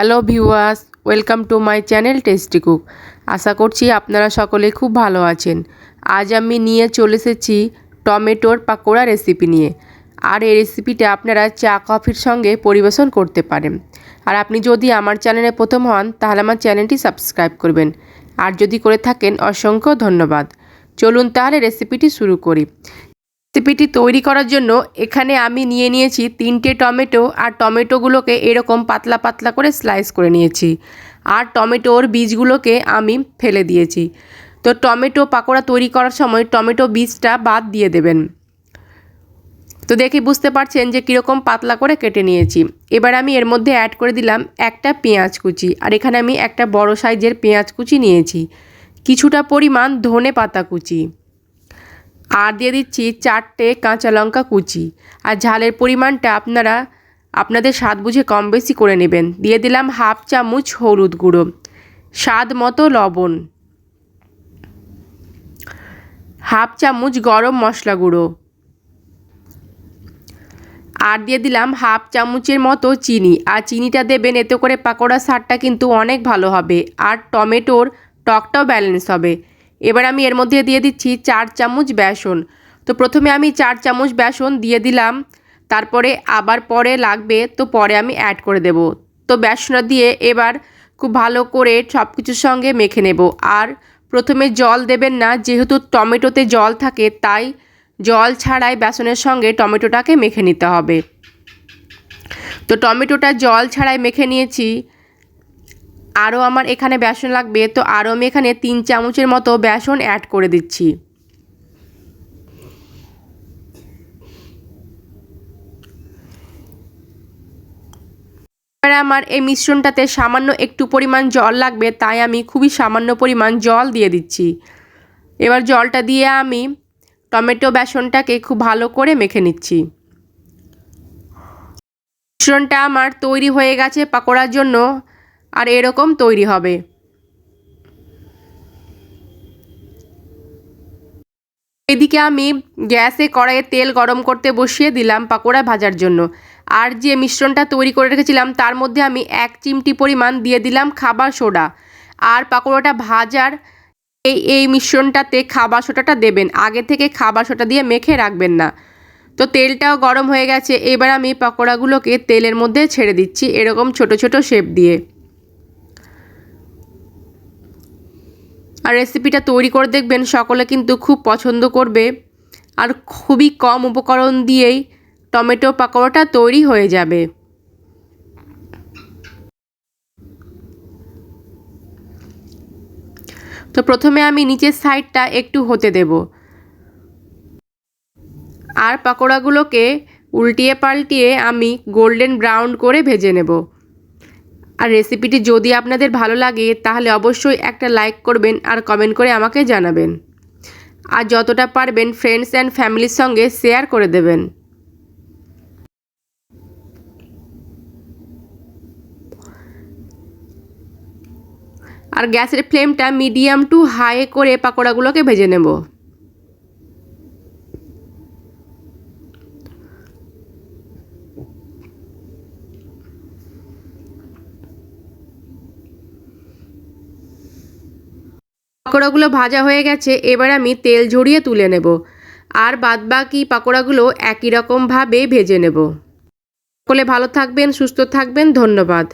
Hello viewers, welcome to my channel tasty cook. আশা করছি আপনারা সকলে খুব ভালো আছেন। আজ আমি নিয়ে চলে এসেছি টমেটোর পাকোড়া রেসিপি নিয়ে। আর এই রেসিপিটা আপনারা চা কফির সঙ্গে পরিবেশন করতে পারেন। আর আপনি যদি আমার চ্যানেলে প্রথম হন তাহলে আমার চ্যানেলটি সাবস্ক্রাইব করবেন, আর যদি করে থাকেন অসংখ্য ধন্যবাদ। চলুন তাহলে রেসিপিটি শুরু করি। রেসিপিটি তৈরি করার জন্য এখানে আমি নিয়েছি 3টে টমেটো, আর টমেটোগুলোকে এরকম পাতলা পাতলা করে স্লাইস করে নিয়েছি, আর টমেটোর বীজগুলোকে আমি ফেলে দিয়েছি। তো টমেটো পাকোড়া তৈরি করার সময় টমেটো বীজটা বাদ দিয়ে দেবেন। তো দেখে বুঝতে পারছেন যে কীরকম পাতলা করে কেটে নিয়েছি। এবার আমি এর মধ্যে অ্যাড করে দিলাম একটা পেঁয়াজ কুচি, আর এখানে আমি একটা বড় সাইজের পেঁয়াজ কুচি নিয়েছি, কিছুটা পরিমাণ ধনে পাতা কুচি, আর দিয়ে দিচ্ছি 4টে কাঁচা লঙ্কা কুচি। আর ঝালের পরিমাণটা আপনারা আপনাদের স্বাদ বুঝে কম বেশি করে নেবেন। দিয়ে দিলাম হাফ চামচ হলুদ গুঁড়ো, স্বাদ মতো লবণ, হাফ চামচ গরম মশলা গুঁড়ো, আর দিয়ে দিলাম হাফ চামচের মতো চিনি। আর চিনিটা দেবেন, এতে করে পাকোড়ার স্বাদটা কিন্তু অনেক ভালো হবে, আর টমেটোর টকটাও ব্যালেন্স হবে। এবার আমি এর মধ্যে দিয়ে দিচ্ছি 4 চামচ বেসন। তো প্রথমে আমি 4 চামচ বেসন দিয়ে দিলাম, তারপরে আবার পরে লাগবে তো পরে আমি অ্যাড করে দেব। তো বেসনটা দিয়ে এবার খুব ভালো করে সব কিছুর সঙ্গে মেখে নেব। আর প্রথমে জল দেবেন না, যেহেতু টমেটোতে জল থাকে, তাই জল ছাড়াই বেসনের সঙ্গে টমেটোটাকে মেখে নিতে হবে। তো টমেটোটা জল ছাড়াই মেখে নিয়েছি। আরও আমার এখানে বেসন লাগবে, তো আরও আমি এখানে 3 চামচের মতো বেসন অ্যাড করে দিচ্ছি। এবার আমার এই মিশ্রণটাতে সামান্য একটু পরিমাণ জল লাগবে, তাই আমি খুবই সামান্য পরিমাণ জল দিয়ে দিচ্ছি। এবার জলটা দিয়ে আমি টমেটো বেসনটাকে খুব ভালো করে মেখে নিচ্ছি। মিশ্রণটা আমার তৈরি হয়ে গেছে পাকোড়ার জন্য, আর এরকম তৈরি হবে। এদিকে আমি গ্যাসে কড়াইয়ে তেল গরম করতে বসিয়ে দিলাম পাকোড়া ভাজার জন্য। আর যে মিশ্রণটা তৈরি করে রেখেছিলাম তার মধ্যে আমি 1 চিমটি পরিমাণ দিয়ে দিলাম খাবার সোডা। আর পাকোড়াটা ভাজার এই মিশ্রণটাতে খাবার সোডাটা দেবেন, আগে থেকে খাবার সোডা দিয়ে মেখে রাখবেন না। তো তেলটাও গরম হয়ে গেছে, এবার আমি পাকোড়াগুলোকে তেলের মধ্যে ছেড়ে দিচ্ছি এরকম ছোট ছোট শেপ দিয়ে। আর রেসিপিটা তৈরি করে দেখবেন, সকলে কিন্তু খুব পছন্দ করবে। আর খুবই কম উপকরণ দিয়েই টমেটো পাকোড়াটা তৈরি হয়ে যাবে। তো প্রথমে আমি নিচের সাইডটা একটু হতে দেব, আর পাকোড়াগুলোকে উল্টিয়ে পাল্টিয়ে আমি গোল্ডেন ব্রাউন করে ভেজে নেব। আর রেসিপিটি যদি আপনাদের ভালো লাগে তাহলে অবশ্যই একটা লাইক করবেন, আর কমেন্ট করে আমাকে জানাবেন। আর যতটা পারবেন ফ্রেন্ডস অ্যান্ড ফ্যামিলির সঙ্গে শেয়ার করে দেবেন। আর গ্যাসের ফ্লেমটা মিডিয়াম টু হাই করে পাকোড়াগুলোকে ভেজে নেব। পাকোড়াগুলো ভাজা হয়ে গেছে, এবার আমি তেল ঝরিয়ে তুলে নেব। আর বাদবাকি পাকোড়াগুলো একই রকমভাবে ভেজে নেব। সকলে ভালো থাকবেন, সুস্থ থাকবেন, ধন্যবাদ।